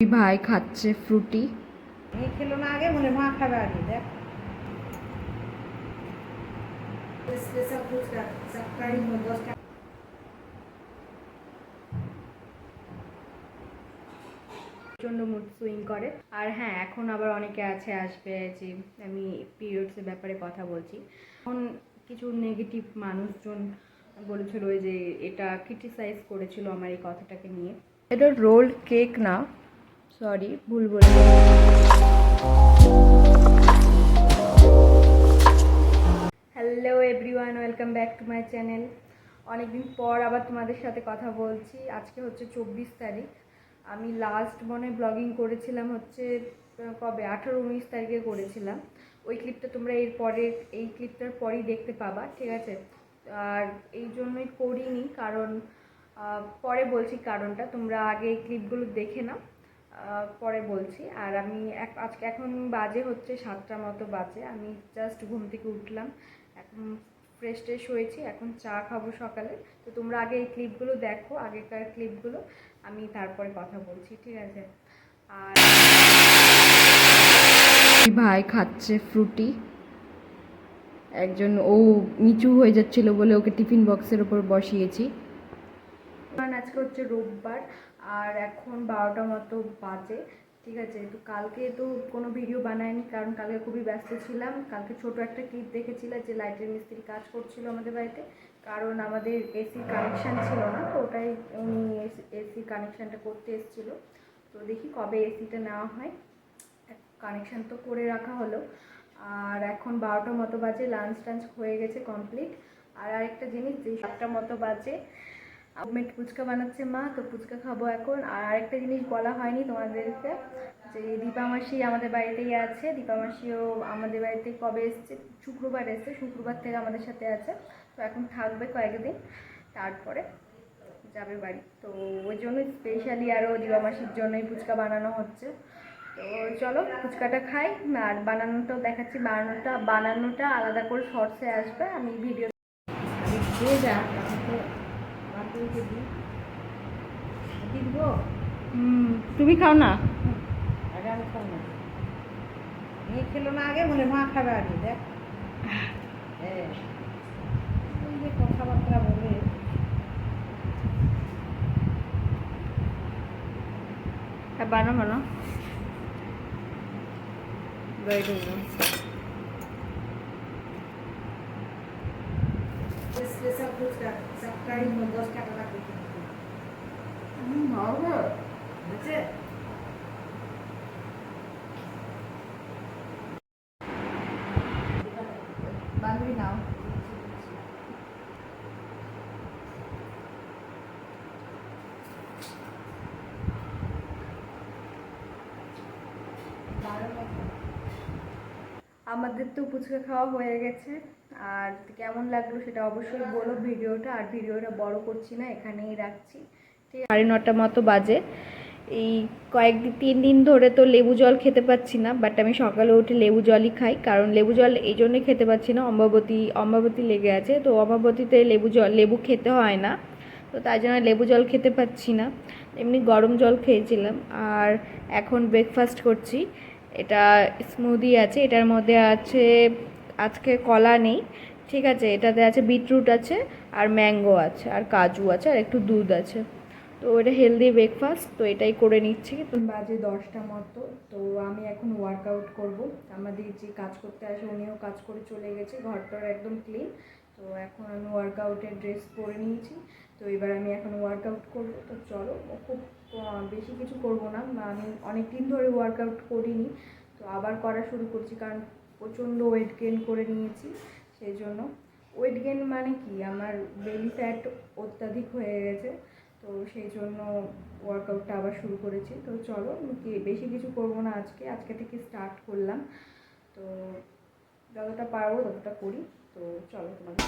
ভাই খাচ্ছে ফ্রুটি। খেলো না আগে মনে মা খাবে আগে দেখ প্রচণ্ড মুড সুইং করে। আর হ্যাঁ, এখন আবার অনেকে আসবে যে আমি পিরিয়ডসের ব্যাপারে কথা বলছি। এখন কিছু নেগেটিভ মানুষজন বলেছিল যে এটা ক্রিটিসাইজ করেছিল আমার এই কথাটাকে নিয়ে। এটা রোল্ড কেক না, সরি ভুল বলে। Hello everyone, welcome back to my channel. অনেকদিন পর আবার তোমাদের সাথে কথা বলছি। আজকে হচ্ছে 24 তারিখ। আমি লাস্ট মনে ব্লগিং করেছিলাম হচ্ছে কবে 18-19 তারিখে করেছিলাম। ওই ক্লিপটা তোমরা এই ক্লিপটার পরেই দেখতে পাবা, ঠিক আছে? আর এই জন্যই করিনি, কারণ পরে বলছি কারণটা, তোমরা আগে এই ক্লিপগুলো দেখে নাও, পরে বলছি। আর আমি আজকে এখন বাজে হচ্ছে 7টার মতো বাজে। আমি জাস্ট ঘুম থেকে উঠলাম, এখন ফ্রেশ ট্রেশ হয়েছি, এখন চা খাবো সকালে। তো তোমরা আগে এই ক্লিপগুলো দেখো, আগেকার ক্লিপগুলো, আমি তারপরে কথা বলছি, ঠিক আছে? আর ভাই খাচ্ছে ফ্রুটি। একজন ও নিচু হয়ে যাচ্ছিল বলে ওকে টিফিন বক্সের ওপর বসিয়েছি। কারণ আজকে হচ্ছে রোববার আর এখন 12টা মতো বাজে, ঠিক আছে? তো কালকে তো কোনো ভিডিও বানাইনি, কারণ কালকে খুবই ব্যস্ত ছিলাম। কালকে ছোট একটা ক্লিপ দেখেছিলাম যে লাইটের মিস্ত্রি কাজ করছিল আমাদের বাড়িতে, কারণ আমাদের এসি কানেকশান ছিল না, তো ওটাই উনি এসি কানেকশানটা করতে এসেছিলো। তো দেখি কবে এসিটা নেওয়া হয়। কানেকশান তো করে রাখা হলো। আর এখন 12টা মতো বাজে, লাঞ্চ টাঞ্চ হয়ে গেছে কমপ্লিট। আর আরেকটা জিনিস, যে 7টার মতো বাজে হোমমেড ফুচকা বানাচ্ছে মা, তো ফুচকা খাবো এখন। আর আরেকটা জিনিস বলা হয়নি তোমাদেরকে, যে দীপা মাসি আমাদের বাড়িতেই আছে। দীপা মাসিও আমাদের বাড়িতে কবে এসছে, শুক্রবার এসছে, শুক্রবার থেকে আমাদের সাথে আছে। তো এখন থাকবে কয়েকদিন, তারপরে যাবে বাড়ি। তো ওই জন্য স্পেশালি আরও দীপা মাসির জন্যই ফুচকা বানানো হচ্ছে। তো চলো ফুচকাটা খাই, আর বানানোটাও দেখাচ্ছি। বানানোটা আলাদা করে শর্টসে আসবে, আমি ভিডিও দিয়ে যা দিব। তুমি খাও না? আগে আমি খাবো না, খেলো না আগে মনে মা খাবে আগে দেখ এই যে কথাবার্তা বলে। হ্যাঁ বানো স্পেশাল ফুচকা সবটাই 10 টাকা লাগবে কিন্তু ভালো বুঝছে। বান্ধবী নাও। আমাদের তো ফুচকা খাওয়া হয়ে গেছে। আর কেমন লাগলো সেটা অবশ্যই বলো ভিডিওটা। আর ভিডিওটা বড় করছি না, এখানেই রাখছি, ঠিক আছে? 9:30 মতো বাজে। এই 3 দিন ধরে তো লেবু জল খেতে পাচ্ছি না, বাট আমি সকালে উঠে লেবু জলই খাই। কারণ লেবু জল এই জন্যই খেতে পাচ্ছি না, অম্বাবতী লেগে আছে। তো অম্বাবতীতে লেবু খেতে হয় না, তো তাই জন্য লেবু জল খেতে পাচ্ছি না। এমনি গরম জল খেয়েছিলাম। আর এখন ব্রেকফাস্ট করছি। এটা স্মুদি আছে, এটার মধ্যে আছে, আজকে কলা নেই, ঠিক আছে? এটাতে আছে বিটরুট আছে, আর ম্যাঙ্গো আছে, আর কাজু আছে, আর একটু দুধ আছে। তো এটা হেলদি ব্রেকফাস্ট, তো এটাই করে নিচ্ছি। তো বাজে 10টা মতো। তো আমি এখন ওয়ার্কআউট করব। আমাদের যে কাজ করতে আসে উনিও কাজ করে চলে গেছে, ঘরটার একদম ক্লিন। তো এখন আমি ওয়ার্কআউটের ড্রেস পরে নিয়েছি। তো এবার আমি এখন ওয়ার্কআউট করব। তো চলো, খুব বেশি কিছু করব না, আমি অনেক দিন ধরে ওয়ার্কআউট করিনি, তো আবার করা শুরু করছি, কারণ প্রচণ্ড ওয়েট গেইন করে নিয়েছি। সেই জন্য ওয়েট গেইন মানে কি, আমার বেলি ফ্যাট অত্যাধিক হয়ে গেছে, তো সেই জন্য ওয়ার্কআউটটা আবার শুরু করেছি। তো চলো, বেশি কিছু করব না, আজকে থেকে স্টার্ট করলাম। তো যতটা পারবো ততটা করি। তো চলো তোমাদের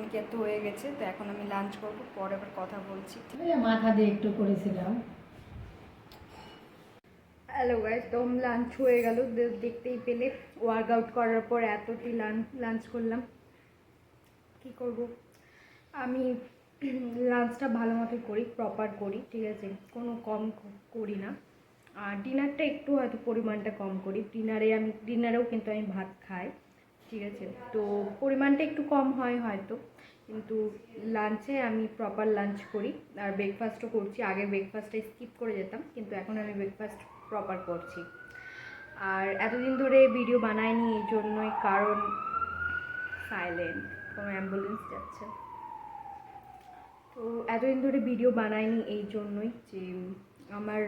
স্কিন কেয়ার তো হয়ে গেছে, তো এখন আমি লাঞ্চ করবো, পরে আবার কথা বলছি। মাথা দিয়ে একটু করেছিলাম। হ্যালো গাইস, তো লাঞ্চ হয়ে গেল, দেখতেই পেলে ওয়ার্কআউট করার পর এতটি লাঞ্চ করলাম। কি করব, আমি লাঞ্চটা ভালো মতো করি, প্রপার করি, ঠিক আছে, কোনো কম করি না। আর ডিনারটা একটু হয়তো পরিমাণটা কম করি, ডিনারেও কিন্তু আমি ভাত খাই, ঠিক আছে, তো পরিমাণটা একটু কম হয় হয়তো, কিন্তু লাঞ্চে আমি প্রপার লাঞ্চ করি। আর ব্রেকফাস্টও করছি, আগে ব্রেকফাস্টটা স্কিপ করে যেতাম, কিন্তু এখন আমি ব্রেকফাস্ট প্রপার করছি। আর এতদিন ধরে ভিডিও বানাইনি এই জন্যই, কারণ সাইলেন্ট, কোনো অ্যাম্বুলেন্স যাচ্ছে, তো এতদিন ধরে ভিডিও বানাইনি এই জন্যই যে আমার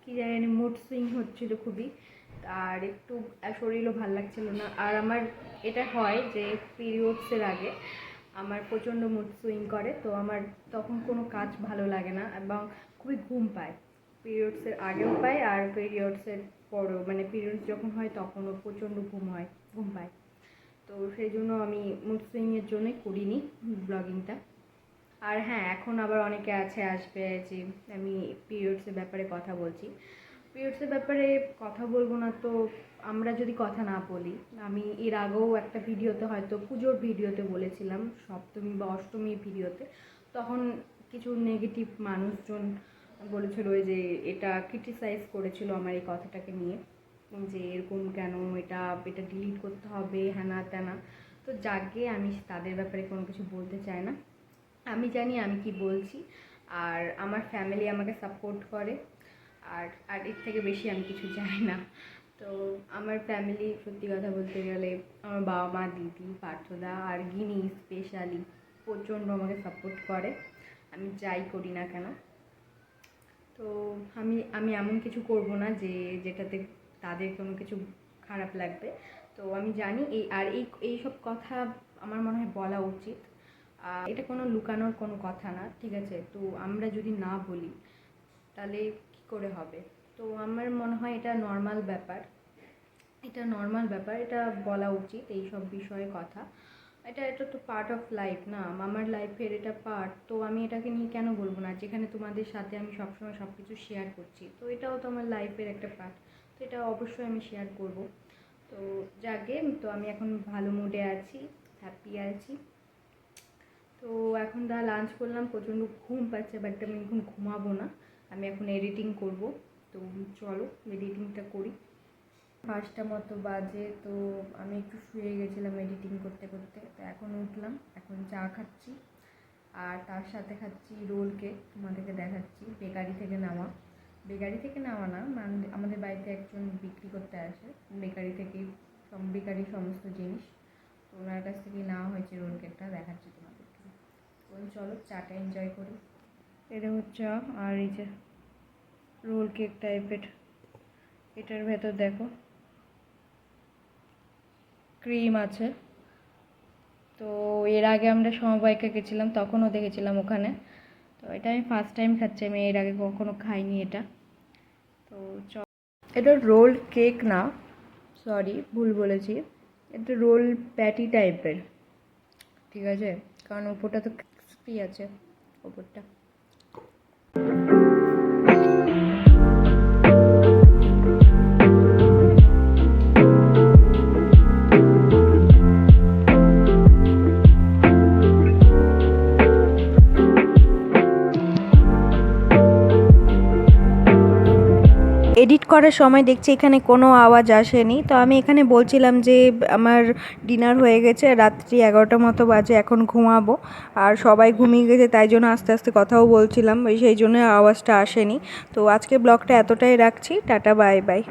কী জানি মুড সুইং হচ্ছিলো খুবই, আর একটু শরীরও ভালো লাগছিল না। আর আমার এটা হয় যে পিরিয়ডসের আগে আমার প্রচণ্ড মুড সুইং করে, তো আমার তখন কোনো কাজ ভালো লাগে না এবং খুবই ঘুম পায়। পিরিয়ডসের আগেও পায় আর পিরিয়ডসের পরেও, মানে পিরিয়ডস যখন হয় তখনও প্রচণ্ড ঘুম পায়। তো সেই জন্য আমি মুড সুইংয়ের জন্যই করিনি ব্লগিংটা। আর হ্যাঁ, এখন আবার অনেকে আসবে যে আমি পিরিয়ডসের ব্যাপারে কথা বলছি। পিরিয়ডসের ব্যাপারে কথা বলবো না তো আমরা যদি কথা না বলি, আমি এর আগেও একটা ভিডিওতে, হয়তো পুজোর ভিডিওতে বলেছিলাম, সপ্তমী বা অষ্টমীর ভিডিওতে, তখন কিছু নেগেটিভ মানুষজন বলেছিল যে এটা ক্রিটিসাইজ করেছিল আমার এই কথাটাকে নিয়ে, যে এরকম কেন, এটা ডিলিট করতে হবে, হ্যানা ত্যানা। তো যাকে আমি তাদের ব্যাপারে কোনো কিছু বলতে চাই না। আমি জানি আমি কি বলছি, আর আমার ফ্যামিলি আমাকে সাপোর্ট করে, আর এর থেকে বেশি আমি কিছু চাই না। তো আমার ফ্যামিলি, সত্যি কথা বলতে গেলে আমার বাবা মা, দিদি, পার্থদা আর গিনি স্পেশালি প্রচণ্ড আমাকে সাপোর্ট করে, আমি যাই করি না কেন। তো আমি এমন কিছু করব না যেটাতে তাদের কোনো কিছু খারাপ লাগবে। তো আমি জানি এই সব কথা আমার মনে হয় বলা উচিত। এটা কোনো লুকানোর কোনো কথা না, ঠিক আছে, তো আমরা যদি না বলি তাহলে কী করে হবে। তো আমার মনে হয় এটা নর্মাল ব্যাপার, এটা বলা উচিত, এই সব বিষয়ে কথা। এটা তো পার্ট অফ লাইফ না, আমার লাইফের এটা পার্ট, তো আমি এটাকে নিয়ে কেন বলবো না। যেখানে তোমাদের সাথে আমি সবসময় সব কিছু শেয়ার করছি, তো এটাও তো আমার লাইফের একটা পার্ট, তো এটা অবশ্যই আমি শেয়ার করব। তো যাকে, তো আমি এখন ভালো মুডে আছি, হ্যাপি আছি। তো এখন লাঞ্চ করলাম, প্রচণ্ড ঘুম পাচ্ছে, বাট আমি এখন ঘুমাবো না, আমি এখন এডিটিং করব। তো চলো এডিটিংটা করি। 5টা মতো বাজে, তো আমি একটু শুয়ে গেছিলাম এডিটিং করতে করতে, তো এখন উঠলাম, এখন চা খাচ্ছি, আর তার সাথে খাচ্ছি রোল কেক, তোমাদেরকে দেখাচ্ছি। বেকারি থেকে নেওয়া না, আমাদের বাড়িতে একজন বিক্রি করতে আসে, বেকারির সমস্ত জিনিস, তো ওনার কাছ থেকেই নেওয়া হয়েছে রোল কেকটা, দেখাচ্ছি তোমাদেরকে। চলো চাটা এনজয় করি। এটা হচ্ছে, আর এই যে রোল কেক টাইপের, এটার ভেতর দেখো ক্রিম আছে। তো এর আগে আমরা সমবায়িকা গেছিলাম, তখনও দেখেছিলাম ওখানে, তো এটা আমি ফার্স্ট টাইম খাচ্ছি, আমি এর আগে কখনো খাইনি এটা। তো এটা রোল কেক না, সরি ভুল বলেছি, এটা রোল প্যাটি টাইপের, ঠিক আছে, কারণ ওপরটা তো ক্রিস্পি আছে, ওপরটা। এডিট করার সময় দেখছি এখানে কোনো আওয়াজ আসেনি, তো আমি এখানে বলছিলাম যে আমার ডিনার হয়ে গেছে, রাত্রি 11টা মতো বাজে, এখন ঘুমাবো, আর সবাই ঘুমিয়ে গেছে, তাই জন্য আস্তে আস্তে কথাও বলছিলাম, সেই জন্য আওয়াজটা আসেনি। তো আজকে ব্লগটা এতটাই রাখছি, টাটা বাই বাই।